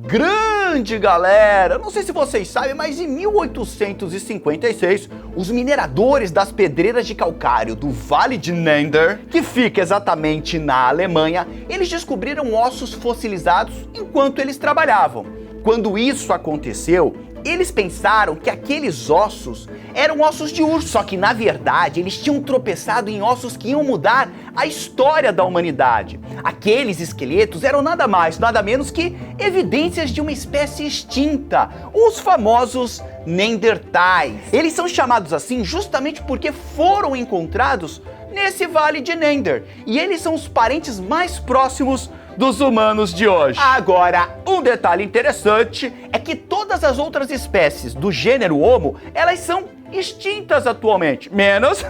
Grande galera, não sei se vocês sabem, mas em 1856, os mineradores das pedreiras de calcário do Vale de Neandert, que fica exatamente na Alemanha, eles descobriram ossos fossilizados enquanto eles trabalhavam. Quando isso aconteceu, eles pensaram que aqueles ossos eram ossos de urso, só que na verdade eles tinham tropeçado em ossos que iam mudar a história da humanidade. Aqueles esqueletos eram nada mais, nada menos que evidências de uma espécie extinta, os famosos Neandertais. Eles são chamados assim justamente porque foram encontrados nesse Vale de Neandert, e eles são os parentes mais próximos dos humanos de hoje. Agora, um detalhe interessante é que todas as outras espécies do gênero Homo, elas são extintas atualmente, menos,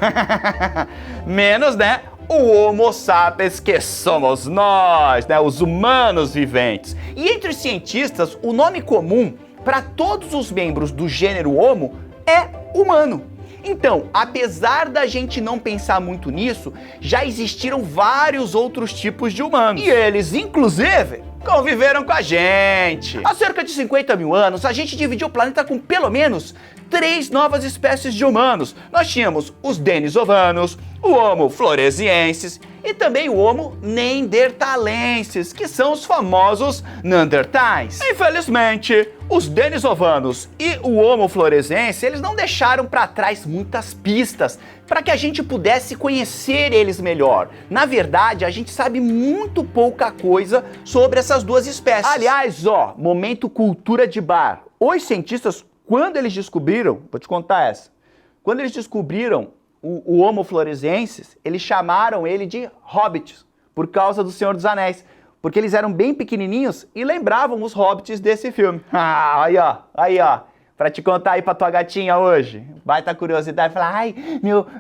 né, o Homo sapiens, que somos nós, né, os humanos viventes. E entre os cientistas, o nome comum para todos os membros do gênero Homo é humano. Então, apesar da gente não pensar muito nisso, já existiram vários outros tipos de humanos. E eles, inclusive, conviveram com a gente. Há cerca de 50 mil anos, a gente dividiu o planeta com pelo menos 3 novas espécies de humanos. Nós tínhamos os denisovanos, o Homo floresiensis e também o Homo neanderthalensis, que são os famosos Neandertais. Infelizmente, os denisovanos e o Homo floresiensis, eles não deixaram para trás muitas pistas para que a gente pudesse conhecer eles melhor. Na verdade, a gente sabe muito pouca coisa sobre essas duas espécies. Aliás, momento cultura de bar. Os cientistas, quando eles descobriram, vou te contar essa, quando eles descobriram o Homo floresiensis, eles chamaram ele de hobbits, por causa do Senhor dos Anéis, porque eles eram bem pequenininhos e lembravam os hobbits desse filme. Aí ó, pra te contar aí pra tua gatinha hoje, baita curiosidade, falar, ai,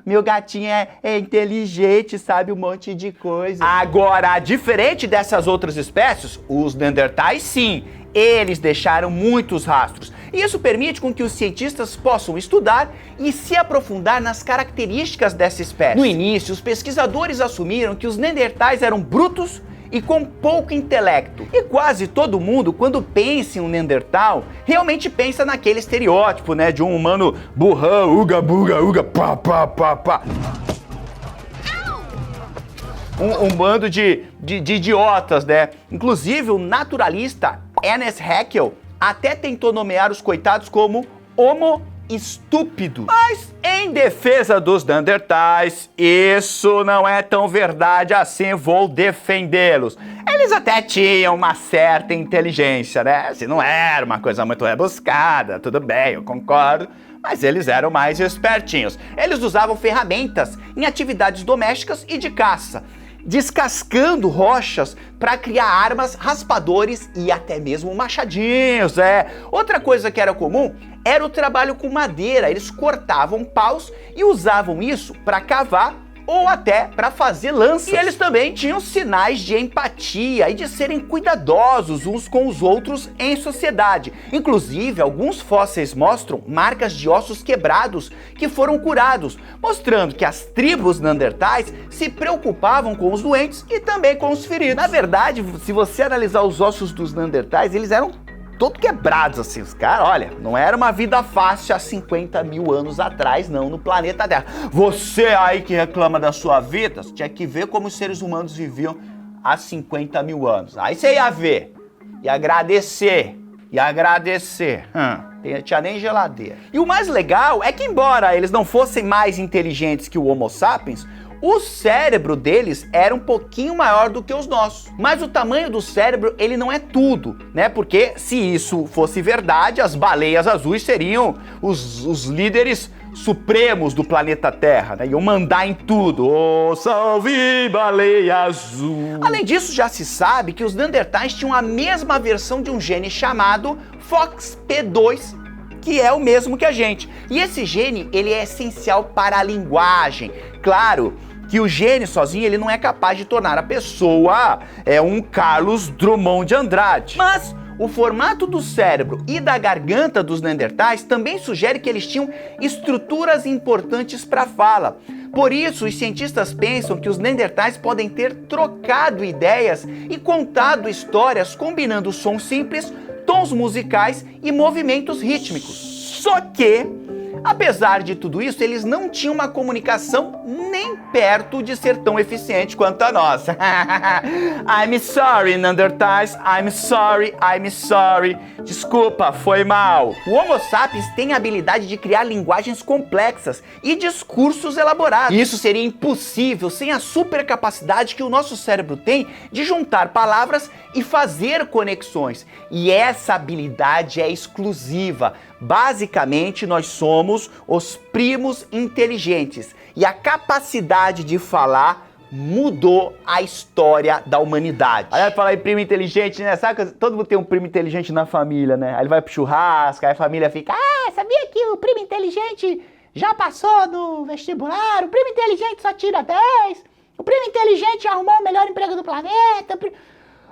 meu gatinho é inteligente, sabe um monte de coisa. Agora, diferente dessas outras espécies, os Neandertais, sim, eles deixaram muitos rastros. E isso permite com que os cientistas possam estudar e se aprofundar nas características dessa espécie. No início, os pesquisadores assumiram que os Neandertais eram brutos e com pouco intelecto. E quase todo mundo, quando pensa em um Neandertal, realmente pensa naquele estereótipo, né, de um humano burrão, uga, buga, uga, pá, pá, pá, pá. Um bando de idiotas, né? Inclusive, o naturalista Ernest Haeckel até tentou nomear os coitados como Homo estúpidos. Mas, em defesa dos Neandertais, isso não é tão verdade assim, vou defendê-los. Eles até tinham uma certa inteligência, né? Assim, não era uma coisa muito rebuscada, tudo bem, eu concordo, mas eles eram mais espertinhos. Eles usavam ferramentas em atividades domésticas e de caça, descascando rochas para criar armas, raspadores e até mesmo machadinhos, Outra coisa que era comum era o trabalho com madeira. Eles cortavam paus e usavam isso para cavar ou até para fazer lanças. E eles também tinham sinais de empatia e de serem cuidadosos uns com os outros em sociedade. Inclusive, alguns fósseis mostram marcas de ossos quebrados que foram curados, mostrando que as tribos neandertais se preocupavam com os doentes e também com os feridos. Na verdade, se você analisar os ossos dos neandertais, eles eram todos quebrados, assim, os caras, olha, não era uma vida fácil há 50 mil anos atrás, não, no planeta Terra. Você aí que reclama da sua vida, você tinha que ver como os seres humanos viviam há 50 mil anos. Aí você ia ver, ia agradecer, tinha nem geladeira. E o mais legal é que, embora eles não fossem mais inteligentes que o Homo sapiens, o cérebro deles era um pouquinho maior do que os nossos. Mas o tamanho do cérebro, ele não é tudo, né? Porque se isso fosse verdade, as baleias azuis seriam os líderes supremos do planeta Terra, né? Iam mandar em tudo. Oh, salve baleia azul! Além disso, já se sabe que os Neandertais tinham a mesma versão de um gene chamado FOXP2, que é o mesmo que a gente. E esse gene, ele é essencial para a linguagem. Claro que o gene sozinho, ele não é capaz de tornar a pessoa um Carlos Drummond de Andrade. Mas o formato do cérebro e da garganta dos Neandertais também sugere que eles tinham estruturas importantes para a fala. Por isso, os cientistas pensam que os Neandertais podem ter trocado ideias e contado histórias combinando sons simples tons musicais e movimentos rítmicos. Só que, apesar de tudo isso, eles não tinham uma comunicação nem perto de ser tão eficiente quanto a nossa. I'm sorry, Neanderthals. I'm sorry. Desculpa, foi mal. O Homo sapiens tem a habilidade de criar linguagens complexas e discursos elaborados. Isso seria impossível sem a supercapacidade que o nosso cérebro tem de juntar palavras e fazer conexões. E essa habilidade é exclusiva. Basicamente, nós somos os primos inteligentes. E a capacidade de falar mudou a história da humanidade. Aí falar em primo inteligente, né? Sabe que todo mundo tem um primo inteligente na família, né? Aí ele vai pro churrasco, aí a família fica: ah, sabia que o primo inteligente já passou no vestibular? O primo inteligente só tira 10. O primo inteligente arrumou o melhor emprego do planeta.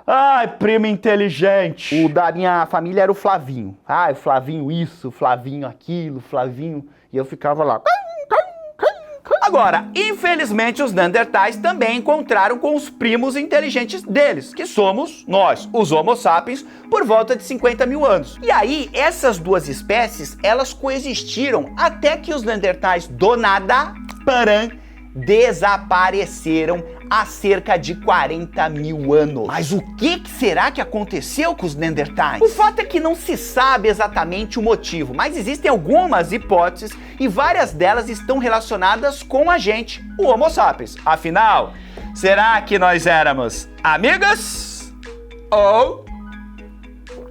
Ai, primo inteligente. O da minha família era o Flavinho. Ai, o Flavinho isso, o Flavinho aquilo, o Flavinho... E eu ficava lá... Agora, infelizmente, os Neandertais também encontraram com os primos inteligentes deles, que somos nós, os Homo sapiens, por volta de 50 mil anos. E aí, essas duas espécies, elas coexistiram até que os Neandertais do nada, param, desapareceram há cerca de 40 mil anos. Mas o que será que aconteceu com os Neandertais? O fato é que não se sabe exatamente o motivo, mas existem algumas hipóteses e várias delas estão relacionadas com a gente, o Homo sapiens. Afinal, será que nós éramos amigos ou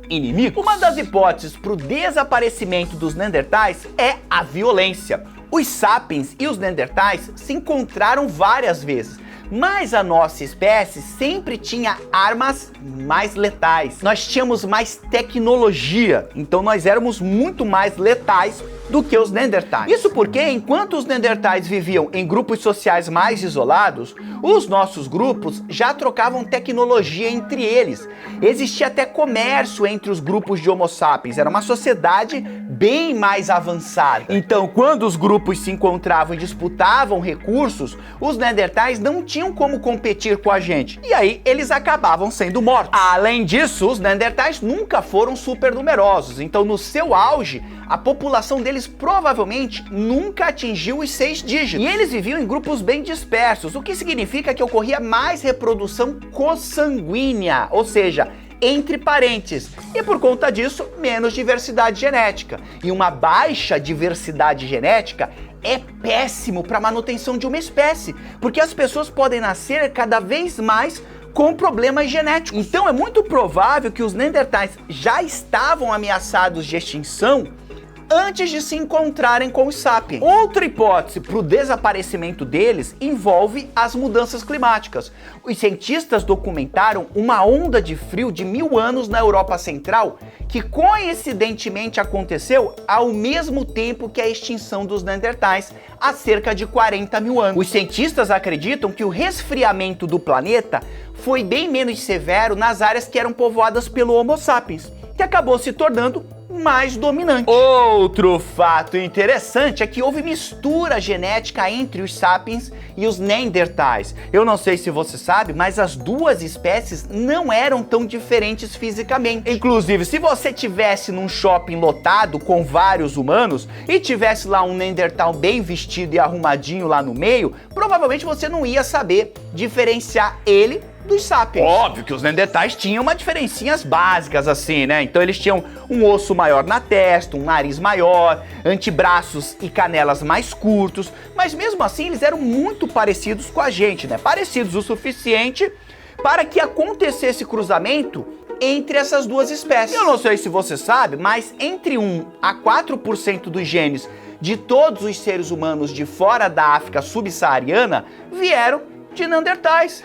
inimigos? Uma das hipóteses para o desaparecimento dos Neandertais é a violência. Os sapiens e os Neandertais se encontraram várias vezes, mas a nossa espécie sempre tinha armas mais letais. Nós tínhamos mais tecnologia, então nós éramos muito mais letais do que os Neandertais. Isso porque, enquanto os Neandertais viviam em grupos sociais mais isolados, os nossos grupos já trocavam tecnologia entre eles. Existia até comércio entre os grupos de Homo sapiens, era uma sociedade bem mais avançada. Então, quando os grupos se encontravam e disputavam recursos, os Neandertais não tinham como competir com a gente, e aí eles acabavam sendo mortos. Além disso, os Neandertais nunca foram super numerosos, então no seu auge, a população deles provavelmente nunca atingiu os 6 dígitos. E eles viviam em grupos bem dispersos, o que significa que ocorria mais reprodução consanguínea, ou seja, entre parentes, e por conta disso, menos diversidade genética. E uma baixa diversidade genética é péssimo para a manutenção de uma espécie, porque as pessoas podem nascer cada vez mais com problemas genéticos. Então é muito provável que os Neandertais já estavam ameaçados de extinção antes de se encontrarem com os sapiens. Outra hipótese para o desaparecimento deles envolve as mudanças climáticas. Os cientistas documentaram uma onda de frio de 1000 anos na Europa Central que coincidentemente aconteceu ao mesmo tempo que a extinção dos Neandertais, há cerca de 40 mil anos. Os cientistas acreditam que o resfriamento do planeta foi bem menos severo nas áreas que eram povoadas pelo Homo sapiens, que acabou se tornando mais dominante. Outro fato interessante é que houve mistura genética entre os sapiens e os Neandertais. Eu não sei se você sabe, mas as duas espécies não eram tão diferentes fisicamente. Inclusive, se você tivesse num shopping lotado com vários humanos e tivesse lá um Neandertal bem vestido e arrumadinho lá no meio, provavelmente você não ia saber diferenciar ele dos sapiens. Óbvio que os Neandertais tinham umas diferencinhas básicas assim, né? Então eles tinham um osso maior na testa, um nariz maior, antebraços e canelas mais curtos, mas mesmo assim eles eram muito parecidos com a gente, né? Parecidos o suficiente para que acontecesse cruzamento entre essas duas espécies. Eu não sei se você sabe, mas entre 1 a 4% dos genes de todos os seres humanos de fora da África subsaariana vieram de Neandertais.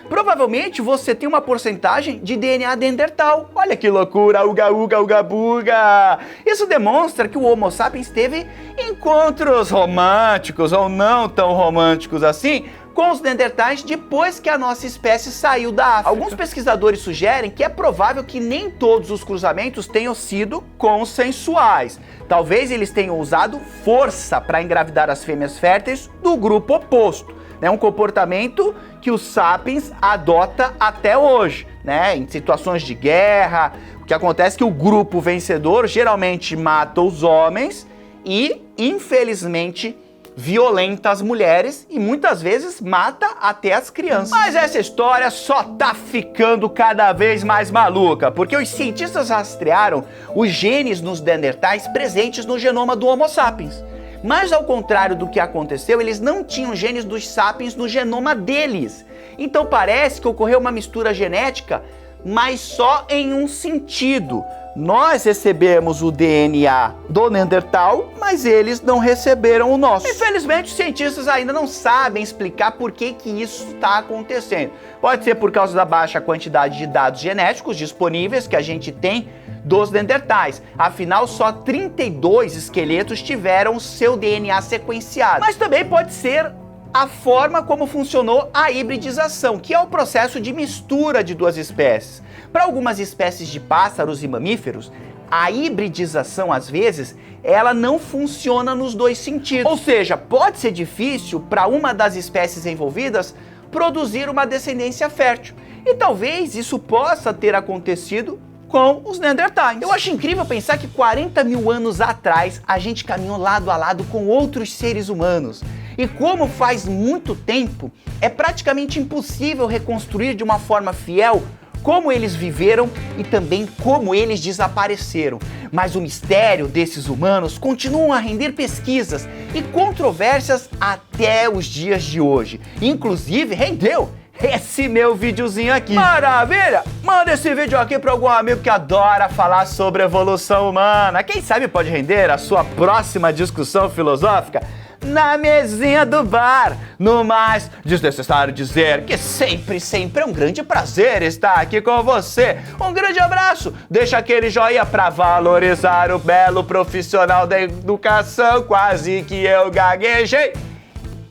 Provavelmente você tem uma porcentagem de DNA Neandertal. Olha que loucura, uga uga uga buga. Isso demonstra que o Homo sapiens teve encontros românticos ou não tão românticos assim com os Neandertais depois que a nossa espécie saiu da África. Alguns pesquisadores sugerem que é provável que nem todos os cruzamentos tenham sido consensuais. Talvez eles tenham usado força para engravidar as fêmeas férteis do grupo oposto. É um comportamento que o Sapiens adota até hoje, né? Em situações de guerra, O que acontece é que o grupo vencedor geralmente mata os homens e, infelizmente, violenta as mulheres e muitas vezes mata até as crianças. Mas essa história só tá ficando cada vez mais maluca, porque os cientistas rastrearam os genes nos Neandertais presentes no genoma do Homo sapiens. Mas ao contrário do que aconteceu, eles não tinham genes dos sapiens no genoma deles. Então parece que ocorreu uma mistura genética, mas só em um sentido. Nós recebemos o DNA do Neandertal, mas eles não receberam o nosso. Infelizmente, os cientistas ainda não sabem explicar por que isso está acontecendo. Pode ser por causa da baixa quantidade de dados genéticos disponíveis que a gente tem dos Neandertais. Afinal, só 32 esqueletos tiveram seu DNA sequenciado. Mas também pode ser a forma como funcionou a hibridização, que é o processo de mistura de duas espécies. Para algumas espécies de pássaros e mamíferos, a hibridização, às vezes, ela não funciona nos dois sentidos. Ou seja, pode ser difícil para uma das espécies envolvidas produzir uma descendência fértil. E talvez isso possa ter acontecido com os Neandertais. Eu acho incrível pensar que 40 mil anos atrás a gente caminhou lado a lado com outros seres humanos. E como faz muito tempo, é praticamente impossível reconstruir de uma forma fiel como eles viveram e também como eles desapareceram. Mas o mistério desses humanos continua a render pesquisas e controvérsias até os dias de hoje. Inclusive, rendeu esse meu videozinho aqui. Maravilha! Manda esse vídeo aqui para algum amigo que adora falar sobre evolução humana. Quem sabe pode render a sua próxima discussão filosófica na mesinha do bar. No mais, desnecessário dizer que sempre é um grande prazer estar aqui com você. Um grande abraço, deixa aquele joinha pra valorizar o belo profissional da educação. Quase que eu gaguejei.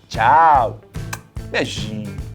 Tchau. Beijinho.